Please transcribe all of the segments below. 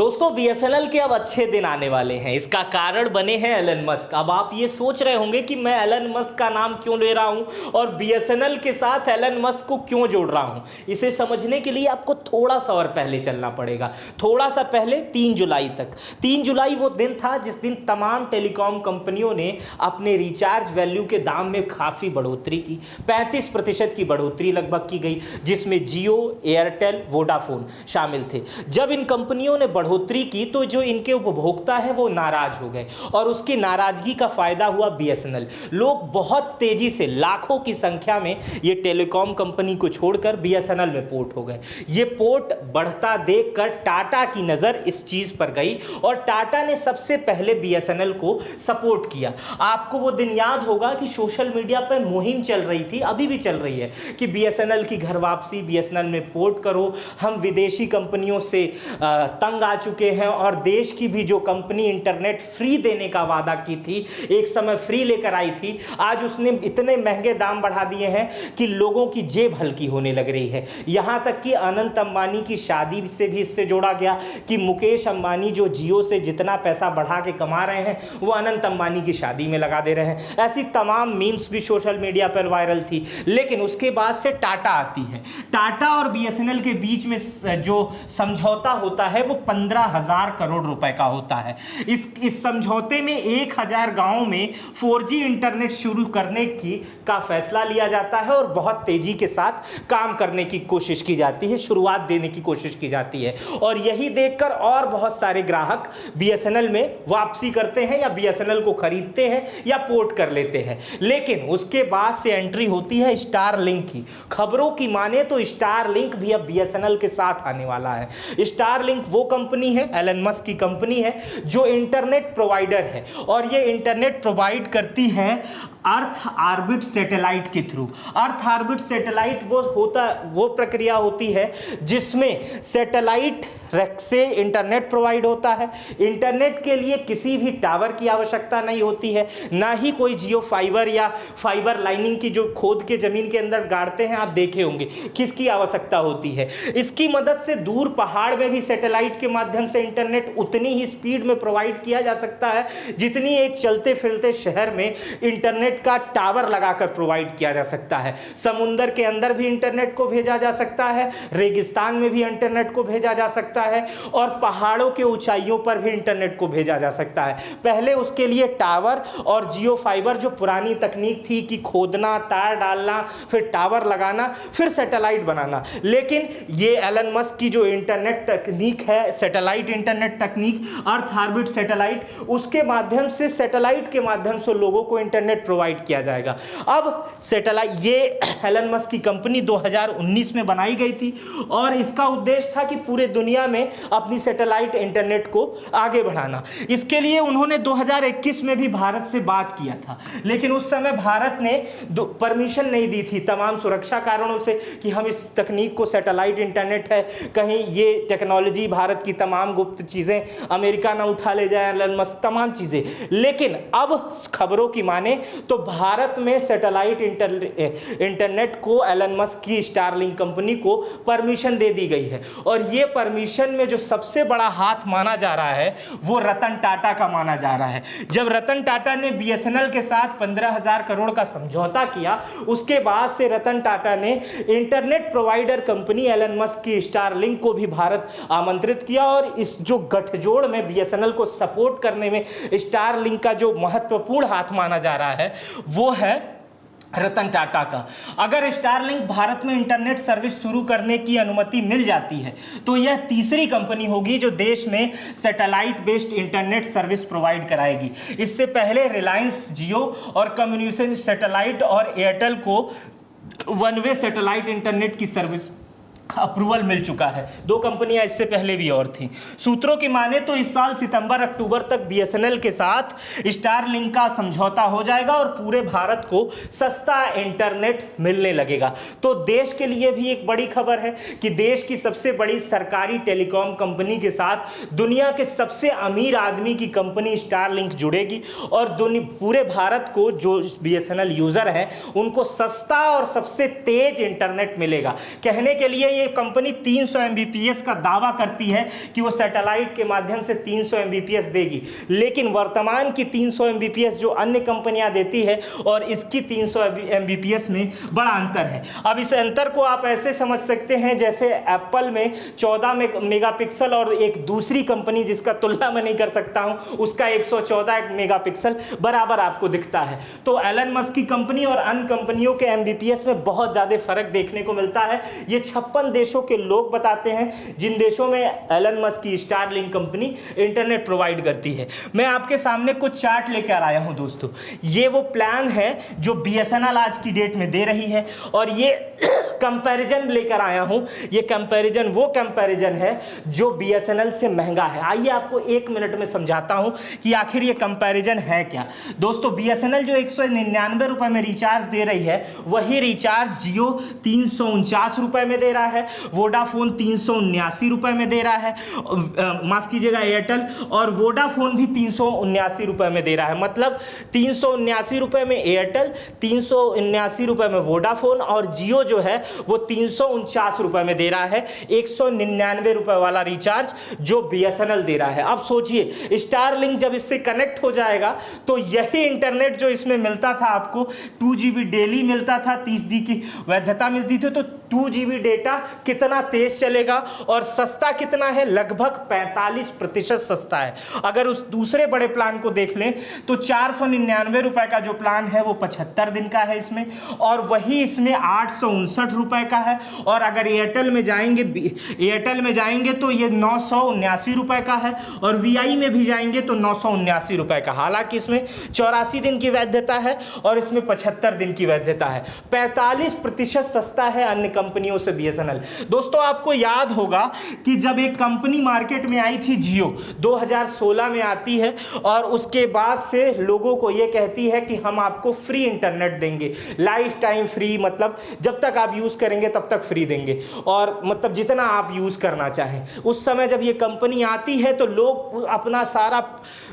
दोस्तों बीएसएनएल के अब अच्छे दिन आने वाले हैं। इसका कारण बने हैं एलन मस्क। अब आप ये सोच रहे होंगे कि मैं एलन मस्क का नाम क्यों ले रहा हूं और बीएसएनएल के साथ एलन मस्क को क्यों जोड़ रहा हूं। इसे समझने के लिए आपको थोड़ा सा और पहले चलना पड़ेगा, थोड़ा सा पहले 3 जुलाई तक। 3 जुलाई वो दिन था जिस दिन तमाम टेलीकॉम कंपनियों ने अपने रिचार्ज वैल्यू के दाम में काफ़ी बढ़ोतरी की। 35% की बढ़ोतरी लगभग की गई, जिसमें जियो, एयरटेल, वोडाफोन शामिल थे। जब इन कंपनियों ने बढ़ोतरी की तो जो इनके उपभोक्ता है वो नाराज हो गए और उसकी नाराजगी का फायदा हुआ बीएसएनएल। लोग बहुत तेजी से लाखों की संख्या में ये टेलीकॉम कंपनी को छोड़कर बीएसएनएल में पोर्ट हो गए। ये पोर्ट बढ़ता देखकर टाटा की नजर इस चीज पर गई और टाटा ने सबसे पहले बीएसएनएल को सपोर्ट किया। आपको वो दिन याद होगा कि सोशल मीडिया पर मुहिम चल रही थी, अभी भी चल रही है, कि बीएसएनएल की घर वापसी, बीएसएनएल में पोर्ट करो। हम विदेशी कंपनियों से तंग आ चुके हैं और देश की भी जो कंपनी इंटरनेट फ्री देने का वादा की थी, एक समय फ्री लेकर आई थी, आज उसने इतने महंगे दाम बढ़ा दिए हैं कि लोगों की जेब हल्की होने लग रही है। यहां तक कि अनंत अंबानी की शादी से भी इससे जोड़ा गया कि मुकेश अंबानी जो जियो से जितना पैसा बढ़ा के कमा रहे हैं वो अनंत अंबानी की शादी में लगा दे रहे हैं। ऐसी तमाम मीम्स भी सोशल मीडिया पर वायरल थी। लेकिन उसके बाद से टाटा आती है। टाटा और बीएसएनएल के बीच में जो समझौता होता है वो 15,000 करोड़ रुपए का होता है। इस समझौते में 1,000 गांवों में 4G इंटरनेट शुरू करने का फैसला लिया जाता है और बहुत तेजी के साथ काम करने की कोशिश की जाती है, शुरुआत देने की कोशिश की जाती है। और यही देखकर और बहुत सारे ग्राहक बीएसएनएल में वापसी करते हैं या बीएसएनएल को खरीदते हैं या पोर्ट कर लेते हैं। लेकिन उसके बाद से एंट्री होती है स्टारलिंक की। खबरों की माने तो स्टारलिंक भी अब बीएसएनएल के साथ आने वाला है। स्टारलिंक वो कंपनी है, एलन मस्क की कंपनी है, जो इंटरनेट प्रोवाइडर है और ये इंटरनेट प्रोवाइड करती है अर्थ ऑर्बिट सैटेलाइट के थ्रू। अर्थ ऑर्बिट सैटेलाइट वो प्रक्रिया होती है जिसमें सैटेलाइट से इंटरनेट प्रोवाइड होता है। इंटरनेट के लिए किसी भी टावर की आवश्यकता नहीं होती है, ना ही कोई जियो फाइबर या फाइबर लाइनिंग की जो खोद के जमीन के अंदर गाड़ते हैं, आप देखे होंगे किसकी आवश्यकता होती है। इसकी मदद से दूर पहाड़ में भी सैटेलाइट के माध्यम से इंटरनेट उतनी ही स्पीड में प्रोवाइड किया जा सकता है जितनी एक चलते फिरते शहर में इंटरनेट का टावर लगाकर प्रोवाइड किया जा सकता है। समुद्र के अंदर भी इंटरनेट को भेजा जा सकता है, रेगिस्तान में भी इंटरनेट को भेजा जा सकता है और पहाड़ों के ऊंचाइयों पर भी इंटरनेट को भेजा जा सकता है। पहले उसके लिए टावर और जियो फाइबर जो पुरानी तकनीक थी कि खोदना, तार डालना, फिर टावर लगाना, फिर सैटेलाइट बनाना। लेकिन ये एलन मस्क की जो इंटरनेट तकनीक है, सैटेलाइट इंटरनेट तकनीक, अर्थ ऑर्बिट सैटेलाइट, उसके माध्यम से सैटेलाइट के माध्यम से लोगों को इंटरनेट प्रोवाइड किया जाएगा। अब सैटेलाइट ये एलन मस्क की कंपनी 2019 में बनाई गई थी और इसका उद्देश्य था कि पूरे दुनिया में अपनी सैटेलाइट इंटरनेट को आगे बढ़ाना। इसके लिए उन्होंने 2021 में भी भारत से बात किया था, लेकिन उस समय भारत ने परमिशन नहीं दी थी तमाम सुरक्षा कारणों से कि हम इस तकनीक को, सैटेलाइट इंटरनेट है, कहीं ये टेक्नोलॉजी, भारत की तमाम गुप्त चीजें अमेरिका ना उठा ले जाए, एलन मस्क, तमाम चीजें। लेकिन अब खबरों की माने तो भारत में सैटेलाइट इंटरनेट को एलन मस्क की स्टारलिंक कंपनी को परमिशन दे दी गई है। और ये परमिशन में जो सबसे बड़ा हाथ माना जा रहा है वो रतन टाटा का माना जा रहा है। जब रतन टाटा ने बीएसएनएल के साथ 15,000 करोड़ का समझौता किया, उसके बाद से रतन टाटा ने internet provider company Elon Musk की स्टारलिंक को भी भारत आमंत्रित किया और इस जो गठजोड़ में बीएसएनएल को सपोर्ट करने में स्टारलिंक का जो महत्वपूर्ण हाथ माना जा रहा है वो है रतन टाटा का। अगर स्टारलिंक भारत में इंटरनेट सर्विस शुरू करने की अनुमति मिल जाती है तो यह तीसरी कंपनी होगी जो देश में satellite based internet service provide कराएगी। इससे पहले रिलायंस जियो और कम्युनिकेशन सैटेलाइट और एयरटेल को वन वे सैटेलाइट इंटरनेट की सर्विस अप्रूवल मिल चुका है। 2 कंपनियां इससे पहले भी और थीं। सूत्रों की माने तो इस साल सितंबर अक्टूबर तक बीएसएनएल के साथ स्टारलिंक का समझौता हो जाएगा और पूरे भारत को सस्ता इंटरनेट मिलने लगेगा। तो देश के लिए भी एक बड़ी खबर है कि देश की सबसे बड़ी सरकारी टेलीकॉम कंपनी के साथ दुनिया के सबसे अमीर आदमी की कंपनी स्टारलिंक जुड़ेगी और पूरे भारत को जो बीएसएनएल यूजर हैं उनको सस्ता और सबसे तेज इंटरनेट मिलेगा। कहने के लिए ये कंपनी 300 Mbps का दावा करती है कि वो सैटेलाइट के माध्यम से 300 Mbps देगी, लेकिन वर्तमान की 300 Mbps जो अन्य कंपनियां देती है और इसकी 300 Mbps में बड़ा अंतर है। अब इस अंतर को आप ऐसे समझ सकते हैं जैसे एप्पल में 14 मेगापिक्सल और एक दूसरी कंपनी जिसका तुलना मैं नहीं कर सकता हूं उसका 114 मेगापिक्सल बराबर आपको दिखता है। तो एलन मस्क की कंपनी और अन्य कंपनियों के Mbps में बहुत ज़्यादा फर्क देखने को मिलता है। ये 56 देशों के लोग बताते हैं जिन देशों में एलन मस्क की स्टारलिंक कंपनी इंटरनेट प्रोवाइड करती है। मैं आपके सामने कुछ चार्ट लेकर आया हूं दोस्तों। ये वो प्लान है जो BSNL आज की डेट में दे रही है और ये कंपैरिजन लेकर आया हूं। ये कंपैरिजन वो कंपैरिजन है जो BSNL से महंगा है। आइए आपको 1 मिनट में समझाता हूं कि आखिर ये कंपैरिजन है क्या। दोस्तों BSNL जो 199 रुपए में रिचार्ज दे रही है वही रिचार्ज जियो 349 रुपए में दे रहा है, वोडाफोन 379 रुपए में दे रहा है, माफ कीजिएगा एयरटेल, और वोडाफोन भी 379 रुपए में दे रहा है। मतलब 379 रुपए में एयरटेल, 379 रुपए में वोडाफोन और जियो जो है वो 349 रुपए में दे रहा है 199 रुपए वाला रिचार्ज जो BSNL दे रहा है। अब सोचिए स्टारलिंक जब इससे कनेक्ट हो जाएगा तो यही इंटरनेट जो इसमें मिलता था आपको 2 GB डेली मिलता था, 30 दिन की वैधता मिलती थी, तो 2 GB डेटा कितना तेज चलेगा और सस्ता कितना है, लगभग 45% सस्ता है। अगर उस दूसरे बड़े प्लान को देख लें तो 499 रुपए का जो प्लान है वो 75 दिन का है इसमें, और वही इसमें 859 रुपए का है। और अगर एयरटेल में जाएंगे तो ये 979 रुपए का है, और VI में भी जाएंगे तो 979 रुपए का। हालांकि इसमें 84 दिन की वैधता है और इसमें 75 दिन की वैधता है। 45% सस्ता है अन्य कंपनियों से BSNL। दोस्तों आपको याद होगा कि जब एक कंपनी मार्केट में आई थी जियो 2016 में आती है और उसके बाद से लोगों को ये कहती है कि हम आपको फ्री इंटरनेट देंगे, लाइफ टाइम फ्री, मतलब जब तक आप यूज करेंगे तब तक फ्री देंगे, और मतलब जितना आप यूज करना चाहें। उस समय जब ये कंपनी आती है तो लोग अपना सारा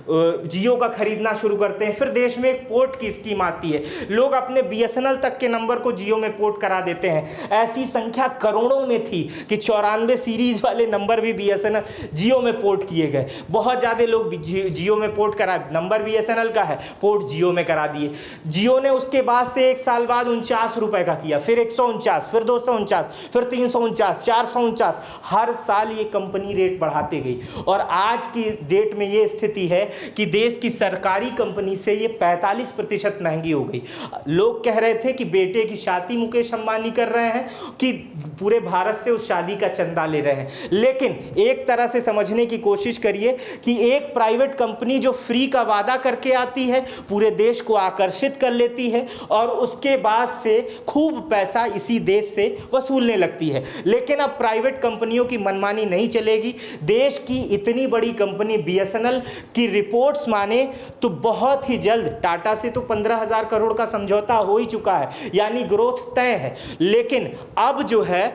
जियो का खरीदना शुरू करते हैं। फिर देश में एक पोर्ट की स्कीम आती है, लोग अपने BSNL तक के नंबर को जियो में पोर्ट करा देते हैं। ऐसी संख्या करोड़ों में थी कि 94 सीरीज वाले नंबर भी BSNL जियो में पोर्ट किए गए। बहुत ज़्यादा लोग जियो में पोर्ट करा, नंबर BSNL का है, पोर्ट जियो में करा दिए। जियो ने उसके बाद से 1 साल बाद 49 रुपए का किया, फिर 149, फिर 249, फिर 349, 449, हर साल ये कंपनी रेट बढ़ाते गई। और आज की डेट में ये स्थिति है कि देश की सरकारी कंपनी से ये 45% महंगी हो गई। लोग कह रहे थे कि बेटे की शादी मुकेश अंबानी कर रहे हैं कि पूरे भारत से उस शादी का चंदा ले रहे हैं, लेकिन एक तरह से समझने की कोशिश करिए कि एक प्राइवेट कंपनी जो फ्री का वादा करके आती है, पूरे देश को आकर्षित कर लेती है और उसके बाद से खूब पैसा इसी देश से वसूलने लगती है। लेकिन अब प्राइवेट कंपनियों की मनमानी नहीं चलेगी। देश की इतनी बड़ी कंपनी BSNL की रिपोर्ट्स माने तो बहुत ही जल्द टाटा से तो 15,000 करोड़ का समझौता हो ही चुका है, यानी ग्रोथ तय है। लेकिन अब जो है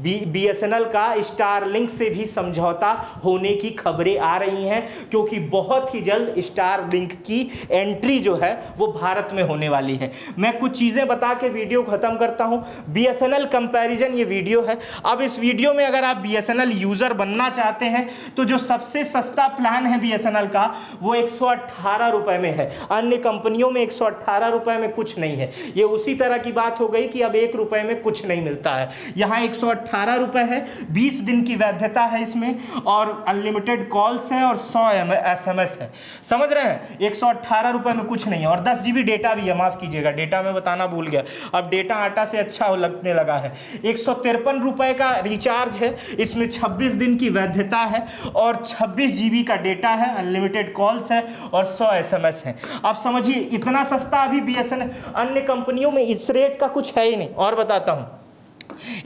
BSNL का स्टारलिंक से भी समझौता होने की खबरें आ रही हैं, क्योंकि बहुत ही जल्द स्टारलिंक की एंट्री जो है वो भारत में होने वाली है। मैं कुछ चीज़ें बता के वीडियो खत्म करता हूं। BSNL कंपैरिजन ये वीडियो है। अब इस वीडियो में अगर आप BSNL यूज़र बनना चाहते हैं तो जो सबसे सस्ता प्लान है BSNL का वो 118 रुपए में है। अन्य कंपनियों में 118 रुपए में कुछ नहीं है। ये उसी तरह की बात हो गई कि अब 1 रुपए में कुछ नहीं मिलता है। यहाँ 118 रुपए है, 20 दिन की वैधता है इसमें, और अनलिमिटेड कॉल्स है और 100 SMS है। समझ रहे हैं, 118 रुपए में कुछ नहीं है, और 10 GB डेटा भी है। माफ कीजिएगा, डेटा में बताना भूल गया, अब डेटा आटा से अच्छा लगने लगा है। 153 रुपए का रिचार्ज है, इसमें 26 दिन की वैधता है और 26 GB का डेटा है, अनलिमिटेड कॉल्स है और 100 SMS है। अब समझिए इतना सस्ता अभी BSNL, अन्य कंपनियों में इस रेट का कुछ है ही नहीं। और बताता हूं,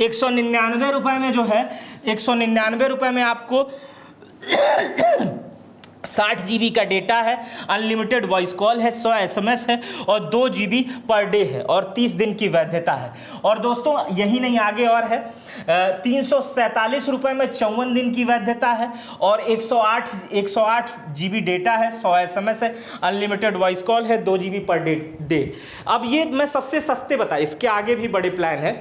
199 रुपए में जो है, 199 रुपए में आपको 60 GB का डेटा है, अनलिमिटेड वॉइस कॉल है, 100 SMS है और 2 GB पर डे है और 30 दिन की वैधता है। और दोस्तों यही नहीं, आगे और है, 347 रुपए में 54 दिन की वैधता है और 108 GB डेटा है, 100 SMS है, अनलिमिटेड वॉइस कॉल है, 2 GB पर डे। अब ये मैं सबसे सस्ते बताए, इसके आगे भी बड़े प्लान है।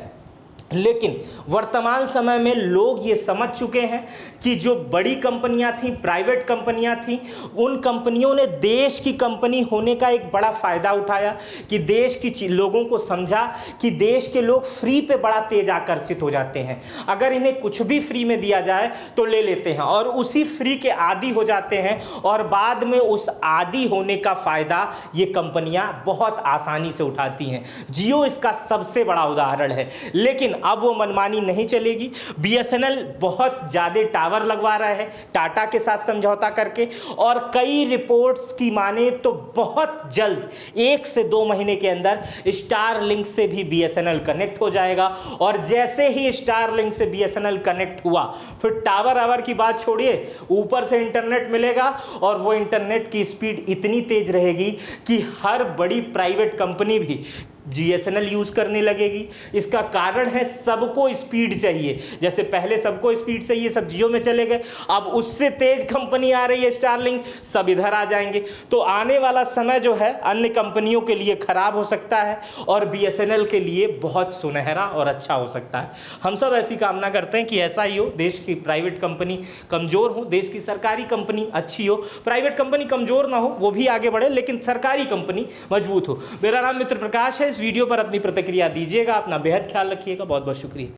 लेकिन वर्तमान समय में लोग ये समझ चुके हैं कि जो बड़ी कंपनियां थी, प्राइवेट कंपनियां थी, उन कंपनियों ने देश की कंपनी होने का एक बड़ा फ़ायदा उठाया कि देश की लोगों को समझा कि देश के लोग फ्री पे बड़ा तेज आकर्षित हो जाते हैं। अगर इन्हें कुछ भी फ्री में दिया जाए तो ले लेते हैं और उसी फ्री के आदी हो जाते हैं और बाद में उस आदी होने का फ़ायदा ये कंपनियां बहुत आसानी से उठाती हैं। जियो इसका सबसे बड़ा उदाहरण है। लेकिन अब वो मनमानी नहीं चलेगी। बीएसएनएल बहुत ज़्यादा टावर लगवा रहा है टाटा के साथ समझौता करके, और कई रिपोर्ट्स की माने तो बहुत जल्द 1 से 2 महीने के अंदर स्टारलिंक से भी बीएसएनएल कनेक्ट हो जाएगा। और जैसे ही स्टारलिंक से बीएसएनएल कनेक्ट हुआ, फिर टावर आवर की बात छोड़िए, ऊपर से इंटरनेट मिलेगा और वो इंटरनेट की स्पीड इतनी तेज रहेगी कि हर बड़ी प्राइवेट कंपनी भी बीएसएनएल यूज़ करने लगेगी। इसका कारण है सबको स्पीड चाहिए। जैसे पहले सबको स्पीड चाहिए, सब जियो में चले गए, अब उससे तेज कंपनी आ रही है स्टारलिंक, सब इधर आ जाएंगे। तो आने वाला समय जो है अन्य कंपनियों के लिए खराब हो सकता है और बीएसएनएल के लिए बहुत सुनहरा और अच्छा हो सकता है। हम सब ऐसी कामना करते हैं कि ऐसा ही हो, देश की प्राइवेट कंपनी कमज़ोर हो, देश की सरकारी कंपनी अच्छी हो, प्राइवेट कंपनी कमज़ोर ना हो, वो भी आगे बढ़े, लेकिन सरकारी कंपनी मजबूत हो। मेरा नाम मित्र प्रकाश है। इस वीडियो पर अपनी प्रतिक्रिया दीजिएगा। अपना बेहद ख्याल रखिएगा। बहुत बहुत शुक्रिया।